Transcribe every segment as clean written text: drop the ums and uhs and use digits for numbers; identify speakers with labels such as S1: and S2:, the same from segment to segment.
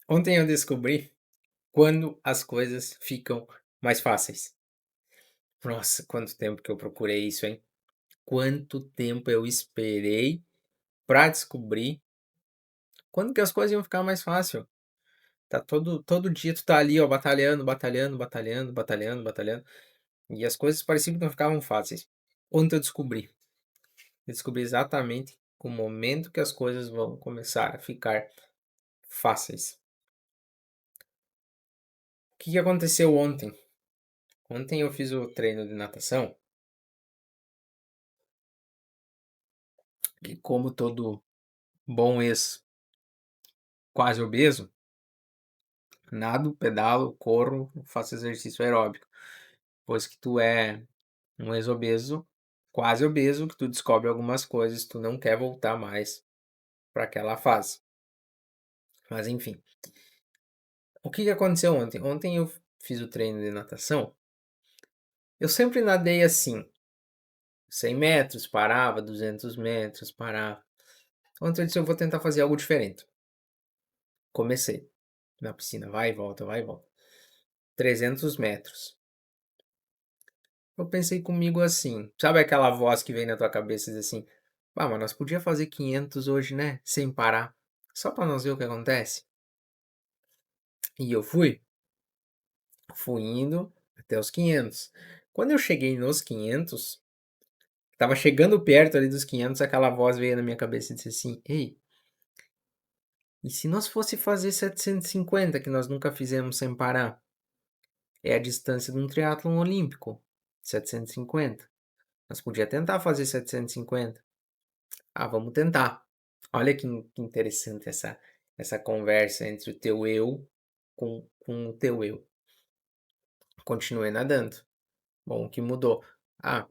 S1: Ontem eu descobri quando as coisas ficam mais fáceis. Nossa, quanto tempo que eu procurei isso, hein? Quanto tempo eu esperei pra descobrir quando que as coisas iam ficar mais fácil. Tá todo dia tu tá ali, ó, batalhando, batalhando, batalhando, batalhando, batalhando, e as coisas pareciam que não ficavam fáceis. Ontem eu descobri. Eu descobri exatamente o momento que as coisas vão começar a ficar fáceis. O que que aconteceu ontem? Ontem eu fiz o treino de natação e como todo bom ex quase obeso, nado, pedalo, corro, faço exercício aeróbico. Pois que tu é um ex-obeso, quase obeso, que tu descobre algumas coisas, tu não quer voltar mais para aquela fase. Mas enfim, o que que aconteceu ontem? Ontem eu fiz o treino de natação. Eu sempre nadei assim, 100 metros, parava, 200 metros, parava. Ontem eu disse, eu vou tentar fazer algo diferente. Comecei na piscina, vai e volta, vai e volta. 300 metros. Eu pensei comigo assim, sabe aquela voz que vem na tua cabeça e diz assim: "Ah, mas nós podia fazer 500 hoje, né, sem parar, só para nós ver o que acontece". E eu fui indo até os 500. Quando eu cheguei nos 500, estava chegando perto ali dos 500, aquela voz veio na minha cabeça e disse assim: "Ei, e se nós fosse fazer 750 que nós nunca fizemos sem parar? É a distância de um triatlon olímpico, 750. Nós podia tentar fazer 750". Ah, vamos tentar. Olha que interessante essa conversa entre o teu eu com o teu eu. Continuei nadando. Bom, o que mudou? Ah,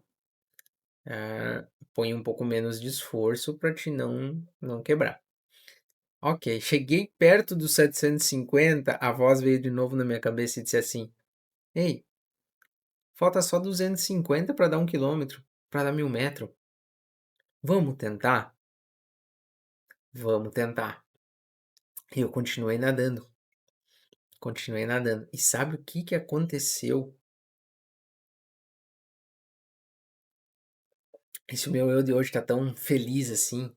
S1: põe um pouco menos de esforço para te não quebrar. Ok, cheguei perto dos 750, a voz veio de novo na minha cabeça e disse assim: Ei, falta só 250 para dar 1 quilômetro, para dar 1.000 metros. Vamos tentar? Vamos tentar. E eu continuei nadando. Continuei nadando. E sabe o que que aconteceu? Esse meu eu de hoje tá tão feliz assim,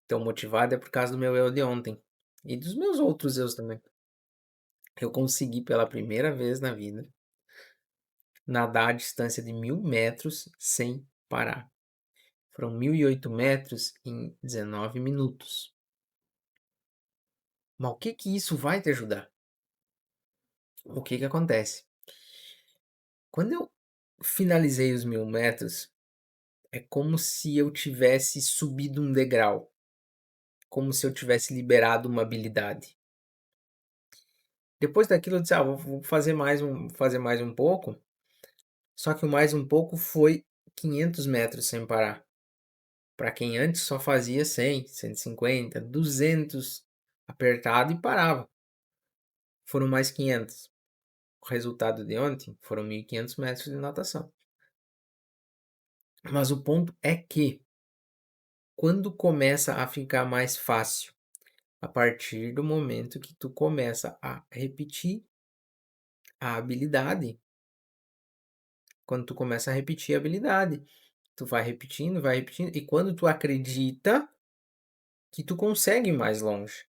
S1: tão motivado, é por causa do meu eu de ontem. E dos meus outros eus também. Eu consegui pela primeira vez na vida nadar a distância de 1.000 metros sem parar. Foram 1.008 metros em 19 minutos. Mas o que que isso vai te ajudar? O que que acontece? Quando eu finalizei os 1.000 metros, é como se eu tivesse subido um degrau. Como se eu tivesse liberado uma habilidade. Depois daquilo eu disse: "Ah, vou fazer mais um pouco", só que o mais um pouco foi 500 metros sem parar. Para quem antes só fazia 100, 150, 200 apertado e parava. Foram mais 500. O resultado de ontem foram 1.500 metros de natação. Mas o ponto é que, quando começa a ficar mais fácil? A partir do momento que tu começa a repetir a habilidade. Quando tu começa a repetir a habilidade, tu vai repetindo, e quando tu acredita que tu consegue ir mais longe.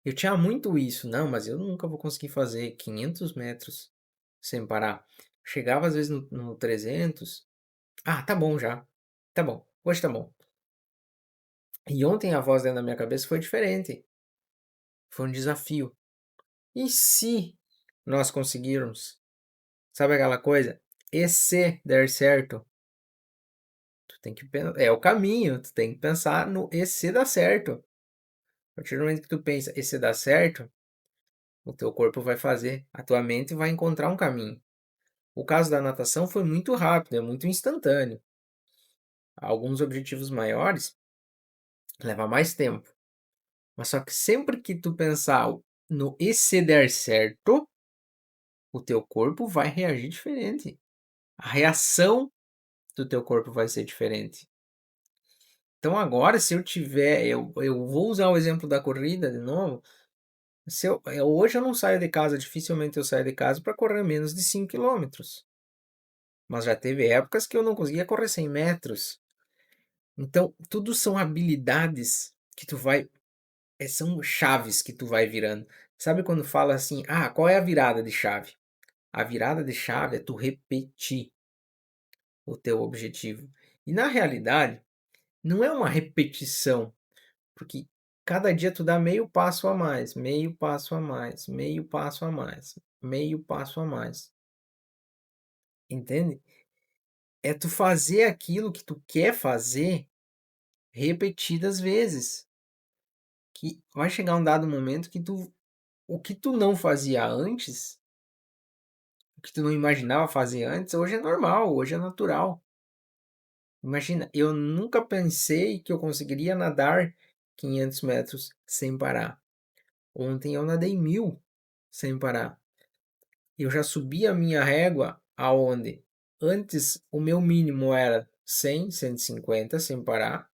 S1: Eu tinha muito isso, não, mas eu nunca vou conseguir fazer 500 metros sem parar. Chegava às vezes no 300, ah, tá bom já, tá bom, hoje tá bom. E ontem a voz dentro da minha cabeça foi diferente, foi um desafio. E se nós conseguirmos? Sabe aquela coisa? E se der certo? Tu tem que pensar, é o caminho, tu tem que pensar no e se dar certo. A partir do momento que tu pensa, e se dá certo, o teu corpo vai fazer, a tua mente vai encontrar um caminho. O caso da natação foi muito rápido, é muito instantâneo. Alguns objetivos maiores levam mais tempo. Mas só que sempre que tu pensar no e se der certo, o teu corpo vai reagir diferente. A reação do teu corpo vai ser diferente. Então agora, se eu tiver, eu vou usar o exemplo da corrida de novo. Hoje eu não saio de casa, dificilmente eu saio de casa para correr menos de 5 quilômetros, mas já teve épocas que eu não conseguia correr 100 metros. Então, tudo são habilidades que tu vai são chaves que tu vai virando. Sabe quando fala assim: "Ah, qual é a virada de chave?" A virada de chave é tu repetir o teu objetivo. E na realidade, não é uma repetição, porque cada dia tu dá meio passo a mais, meio passo a mais, meio passo a mais, meio passo a mais, entende? É tu fazer aquilo que tu quer fazer repetidas vezes, que vai chegar um dado momento que o que tu não fazia antes, o que tu não imaginava fazer antes, hoje é normal, hoje é natural. Imagina, eu nunca pensei que eu conseguiria nadar 500 metros sem parar. Ontem eu nadei 1000 sem parar. Eu já subi a minha régua aonde antes o meu mínimo era 100, 150 sem parar.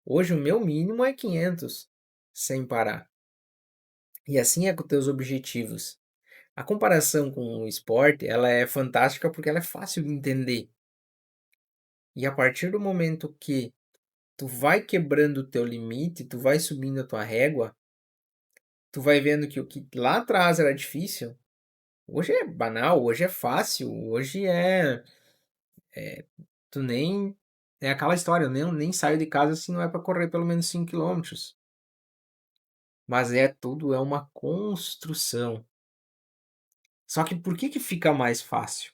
S1: Hoje o meu mínimo é 500 sem parar. E assim é com teus objetivos. A comparação com o esporte, ela é fantástica porque ela é fácil de entender. E a partir do momento que tu vai quebrando o teu limite, tu vai subindo a tua régua, tu vai vendo que o que lá atrás era difícil, hoje é banal, hoje é fácil, hoje tu nem é aquela história, eu nem saio de casa se não é para correr pelo menos 5 quilômetros. Mas tudo é uma construção. Só que por que que fica mais fácil?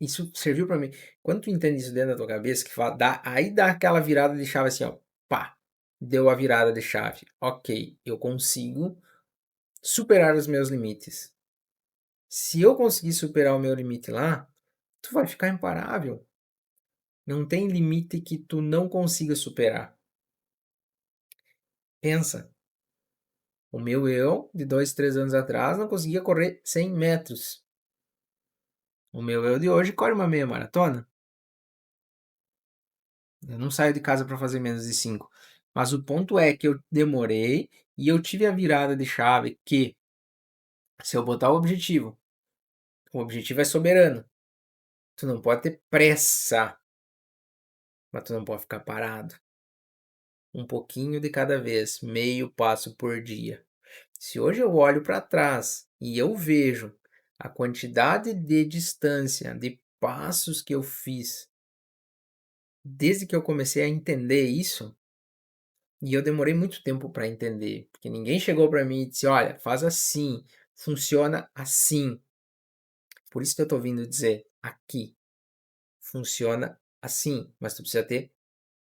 S1: Isso serviu para mim. Quando tu entende isso dentro da tua cabeça, que fala, aí dá aquela virada de chave assim, ó, pá, deu a virada de chave. Ok, eu consigo superar os meus limites. Se eu conseguir superar o meu limite lá, tu vai ficar imparável. Não tem limite que tu não consiga superar. Pensa, o meu eu, de 2, 3 anos atrás, não conseguia correr 100 metros. O meu eu de hoje corre uma meia maratona. Eu não saio de casa para fazer menos de 5. Mas o ponto é que eu demorei e eu tive a virada de chave que, se eu botar o objetivo é soberano. Tu não pode ter pressa, mas tu não pode ficar parado. Um pouquinho de cada vez, meio passo por dia. Se hoje eu olho para trás e eu vejo a quantidade de distância, de passos que eu fiz desde que eu comecei a entender isso, e eu demorei muito tempo para entender, porque ninguém chegou para mim e disse: "Olha, faz assim, funciona assim". Por isso que eu estou vindo dizer aqui, funciona assim, mas tu precisa ter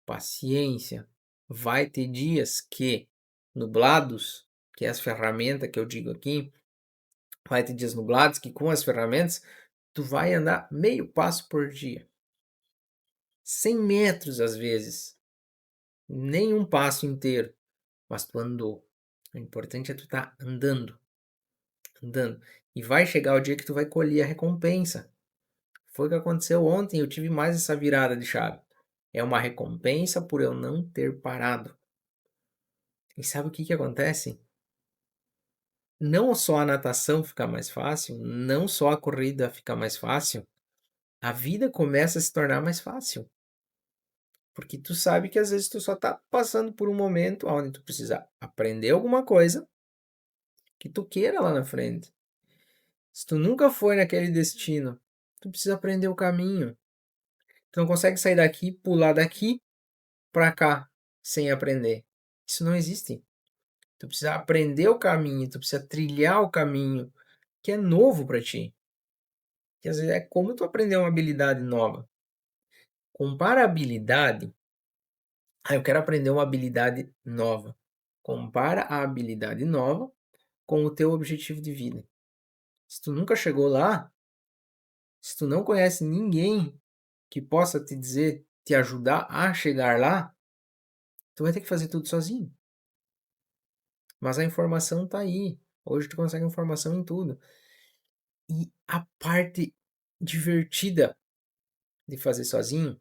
S1: paciência. Vai ter dias que nublados, que é as ferramentas que eu digo aqui, vai ter dias nublados que com as ferramentas tu vai andar meio passo por dia, 100 metros às vezes, nem um passo inteiro, mas tu andou. O importante é tu estar andando, andando. E vai chegar o dia que tu vai colher a recompensa. Foi o que aconteceu ontem, eu tive mais essa virada de chave. É uma recompensa por eu não ter parado. E sabe o que que acontece? Não só a natação fica mais fácil, não só a corrida fica mais fácil, a vida começa a se tornar mais fácil. Porque tu sabe que às vezes tu só tá passando por um momento onde tu precisa aprender alguma coisa que tu queira lá na frente. Se tu nunca foi naquele destino, tu precisa aprender o caminho. Tu não consegue sair daqui, pular daqui para cá sem aprender. Isso não existe. Tu precisa aprender o caminho, tu precisa trilhar o caminho que é novo para ti. Que às vezes é como tu aprender uma habilidade nova. Compara a habilidade. Ah, eu quero aprender uma habilidade nova. Compara a habilidade nova com o teu objetivo de vida. Se tu nunca chegou lá, se tu não conhece ninguém que possa te dizer, te ajudar a chegar lá, tu vai ter que fazer tudo sozinho. Mas a informação tá aí. Hoje tu consegue informação em tudo. E a parte divertida de fazer sozinho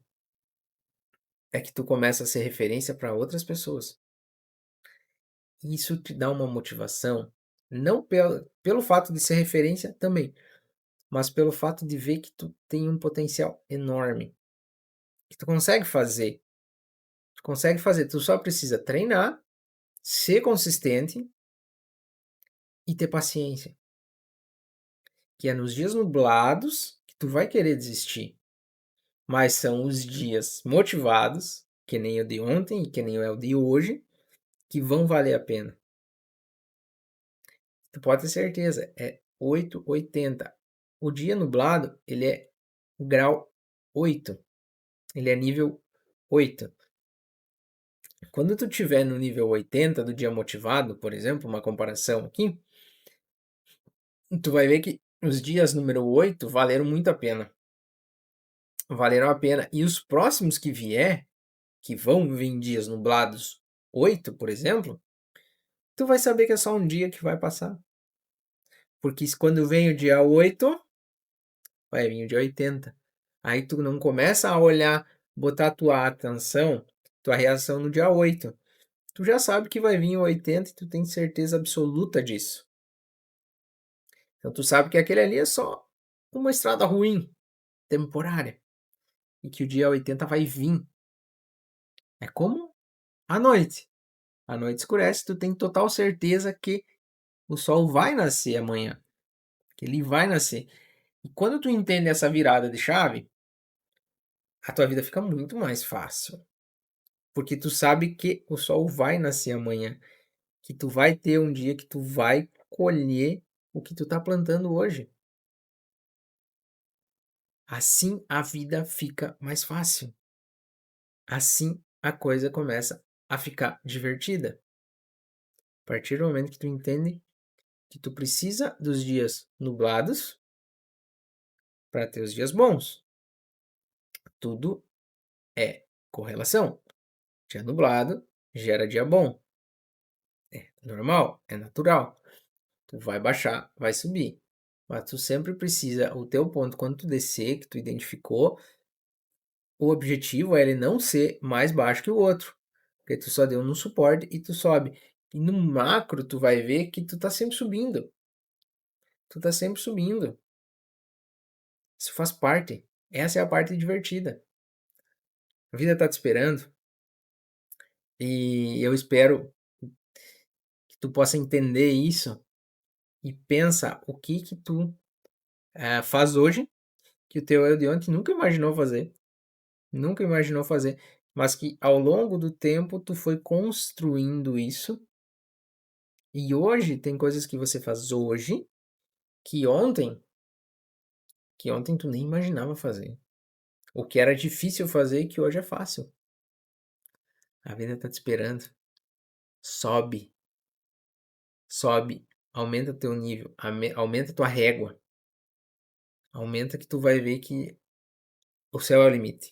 S1: é que tu começa a ser referência para outras pessoas. Isso te dá uma motivação, não pelo fato de ser referência também, mas pelo fato de ver que tu tem um potencial enorme, que tu consegue fazer, tu só precisa treinar, ser consistente e ter paciência, que é nos dias nublados que tu vai querer desistir, mas são os dias motivados, que nem o de ontem e que nem o de hoje, que vão valer a pena. Tu pode ter certeza, é 880. O dia nublado, ele é o grau 8, ele é nível 8. Quando tu tiver no nível 80 do dia motivado, por exemplo, uma comparação aqui, tu vai ver que os dias número 8 valeram muito a pena. Valeram a pena. E os próximos que vier, que vão vir em dias nublados 8, por exemplo, tu vai saber que é só um dia que vai passar. Porque quando vem o dia 8, vai vir o dia 80. Aí tu não começa a olhar, botar tua atenção, tua reação no dia 8. Tu já sabe que vai vir o 80 e tu tem certeza absoluta disso. Então tu sabe que aquele ali é só uma estrada ruim, temporária, e que o dia 80 vai vir. É como a noite. A noite escurece, tu tem total certeza que o sol vai nascer amanhã, que ele vai nascer. E quando tu entende essa virada de chave, a tua vida fica muito mais fácil, porque tu sabe que o sol vai nascer amanhã, que tu vai ter um dia que tu vai colher o que tu tá plantando hoje. Assim a vida fica mais fácil. Assim a coisa começa a ficar divertida. A partir do momento que tu entende que tu precisa dos dias nublados para ter os dias bons. Tudo é correlação. Dia nublado gera dia bom. É normal, é natural. Tu vai baixar, vai subir. Mas tu sempre precisa, o teu ponto, quando tu descer, que tu identificou, o objetivo é ele não ser mais baixo que o outro. Porque tu só deu no suporte e tu sobe. E no macro tu vai ver que tu tá sempre subindo. Tu tá sempre subindo. Isso faz parte. Essa é a parte divertida. A vida tá te esperando e eu espero que tu possa entender isso e pensa o que que tu faz hoje que o teu eu de ontem nunca imaginou fazer. Nunca imaginou fazer. Mas que ao longo do tempo tu foi construindo isso. E hoje tem coisas que você faz hoje que ontem tu nem imaginava fazer. O que era difícil fazer que hoje é fácil. A vida tá te esperando. Sobe, sobe, aumenta teu nível, aumenta tua régua. Aumenta que tu vai ver que o céu é o limite.